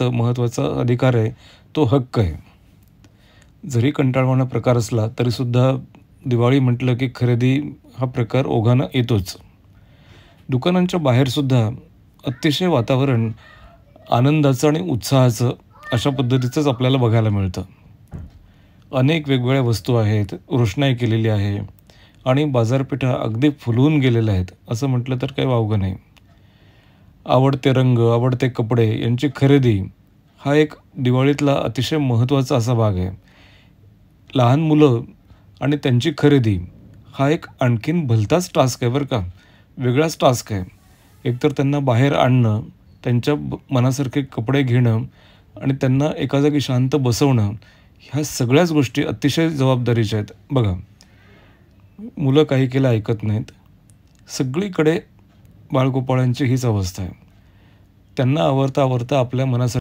वाटतं महत्त्वाचा अधिकार आहे, तो हक्क आहे. जरी कंटाळवाणा प्रकार असला तरीसुद्धा दिवाळी म्हटलं की खरेदी हा प्रकार ओघानं येतोच. दुकानांच्या बाहेरसुद्धा अतिशय वातावरण आनंदाचं आणि उत्साहाचं अशा पद्धतीचंच आपल्याला बघायला मिळतं. अनेक वेगवेगळ्या वस्तू आहेत, रोषणाई केलेली आहे आणि बाजारपेठा अगदी फुलून गेलेल्या आहेत, असं म्हटलं तर काही वावगं नाही. आवडते रंग, आवडते कपडे यांची खरेदी हा एक दिवाळीतला अतिशय महत्त्वाचा असा भाग आहे. लहान मुलं आणि त्यांची खरेदी हा एक आणखीन भलताच टास्क आहे बरं का. वेगळाच टास्क आहे. एकतर त्यांना बाहेर आणणं, त्यांच्या मनासारखे कपडे घेणं आणि त्यांना एका जागी शांत बसवणं, ह्या सगळ्याच गोष्टी अतिशय जबाबदारीच्या आहेत. बघा, मुलं काही केलं ऐकत नाहीत. सगळीकडे बाळगोपाळांची हीच अवस्था आहे. त्यांना आवरता आवरता आपल्या मनासारखं